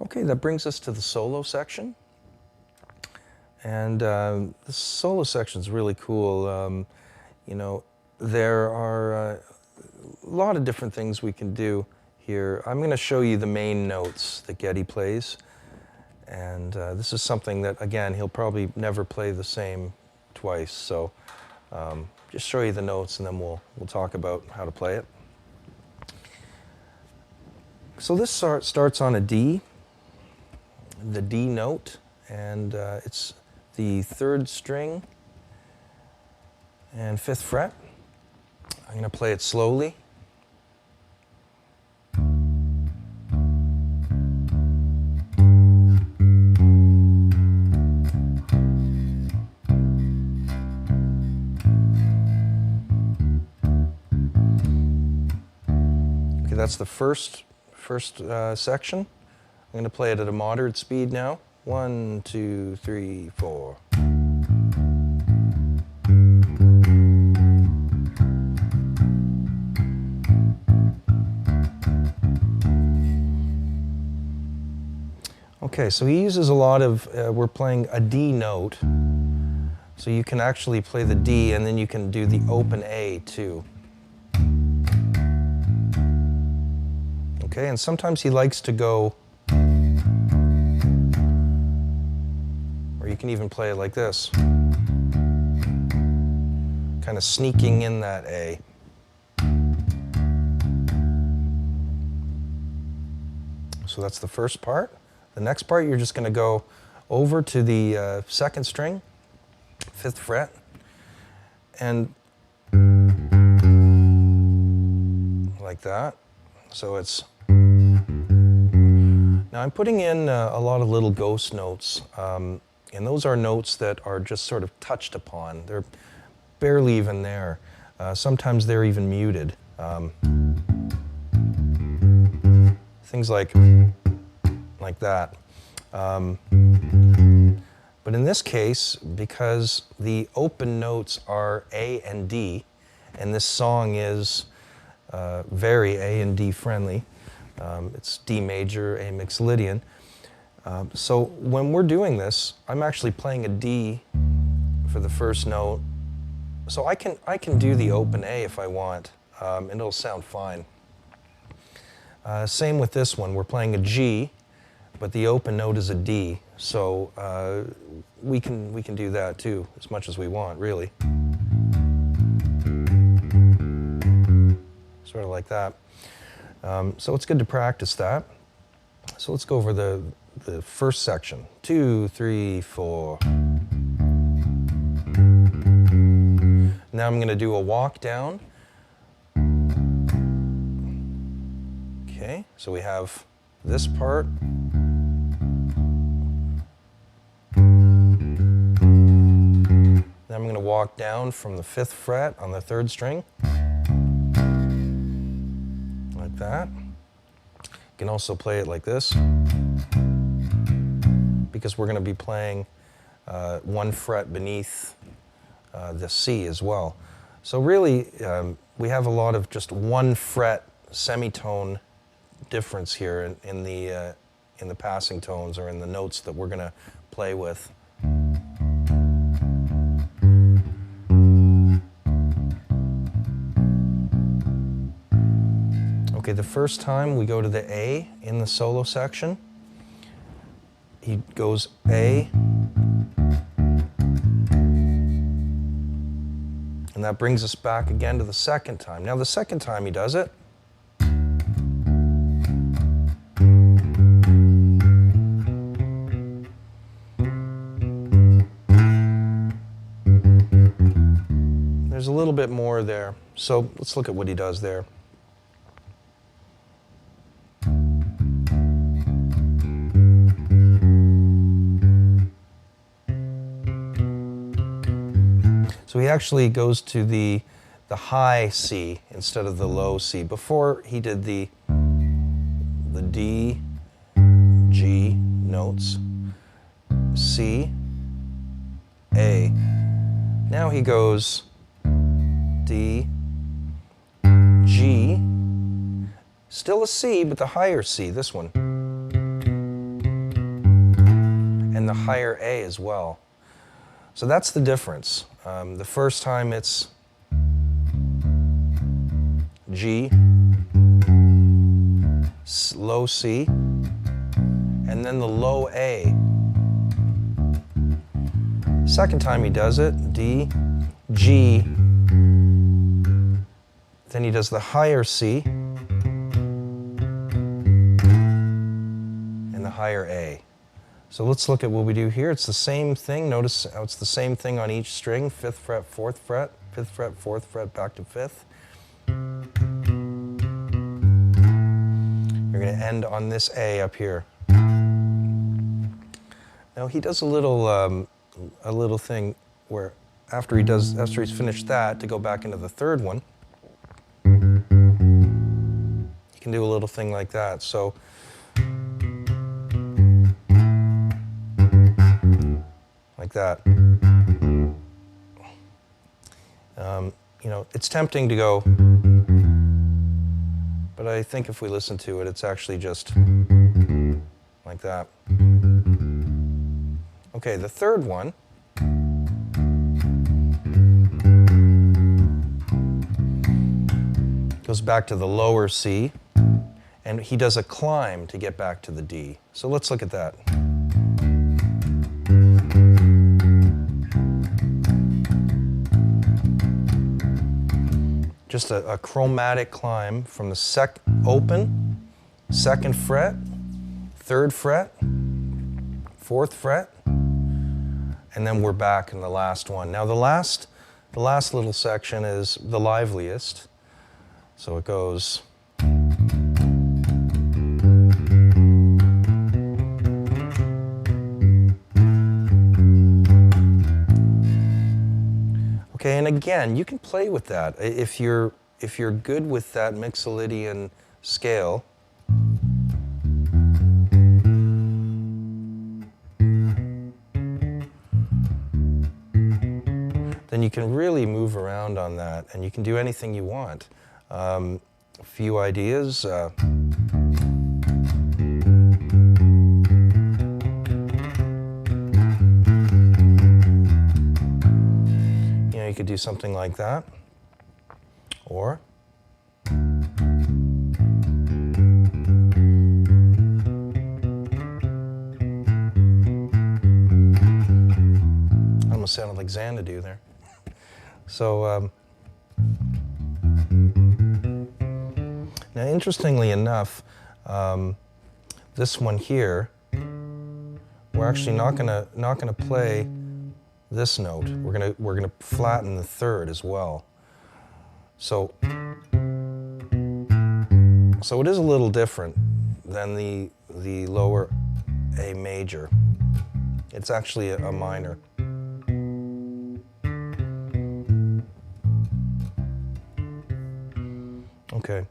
Okay, that brings us to the solo section. And the solo section is really cool. You know, there are a lot of different things we can do here. I'm going to show you the main notes that Geddy plays. And this is something that, again, he'll probably never play the same twice. So just show you the notes, and then we'll talk about how to play it. So this starts on a D, the D note, and it's the 3rd string and 5th fret. I'm going to play it slowly. Okay, that's the first section. I'm going to play it at a moderate speed now. 1, 2, 3, 4. Okay, so he uses a lot of, we're playing a D note, so you can actually play the D and then you can do the open A too. Okay, and sometimes he likes to go, or you can even play it like this, kind of sneaking in that A. So that's the first part. The next part, you're just going to go over to the 2nd string, 5th fret, and like that. So it's, now I'm putting in a lot of little ghost notes, and those are notes that are just sort of touched upon. They're barely even there. Sometimes they're even muted. Things like that. But in this case, because the open notes are A and D, and this song is very A and D friendly, it's D major, A Mixolydian. So when we're doing this, I'm actually playing a D for the first note. So I can do the open A if I want, and it'll sound fine. Same with this one. We're playing a G, but the open note is a D. So we can do that too, as much as we want, really. Sort of like that. So it's good to practice that. So let's go over the first section. 2, 3, 4. Now I'm going to do a walk down. Okay, so we have this part. Then I'm going to walk down from the 5th fret on the 3rd string. Like that. You can also play it like this, because we're going to be playing 1 fret beneath the C as well. So really, we have a lot of just 1 fret semitone difference here in the passing tones, or in the notes that we're going to play with. Okay, the first time we go to the A in the solo section, he goes A, and that brings us back again to the second time. Now the second time he does it, there's a little bit more there. So let's look at what he does there. So he actually goes to the high C instead of the low C. Before he did the D, G notes, C, A. Now he goes D, G, still a C, but the higher C, this one. the higher A as well. So that's the difference. The first time it's G, low C, and then the low A. Second time he does it, D, G, then he does the higher C, and the higher A. So let's look at what we do here. It's the same thing. Notice how it's the same thing on each string. 5th fret, 4th fret, 5th fret, 4th fret, back to 5th. You're going to end on this A up here. Now he does a little thing where after he's finished that, to go back into the third one, you can do a little thing like that. So like that. You know, it's tempting to go, but I think if we listen to it, it's actually just like that. Okay, the third one goes back to the lower C, and he does a climb to get back to the D. So let's look at that. Just a chromatic climb from the open, 2nd fret, 3rd fret, 4th fret, and then we're back in the last one. Now the last little section is the liveliest. So it goes okay, and again, you can play with that. If you're good with that Mixolydian scale, then you can really move around on that, and you can do anything you want. A few ideas. You could do something like that, or almost sounded like Xanadu there. So now, interestingly enough, this one here, we're actually not gonna play this note. We're gonna flatten the third as well. So it is a little different than the lower A major. It's actually a minor. Okay.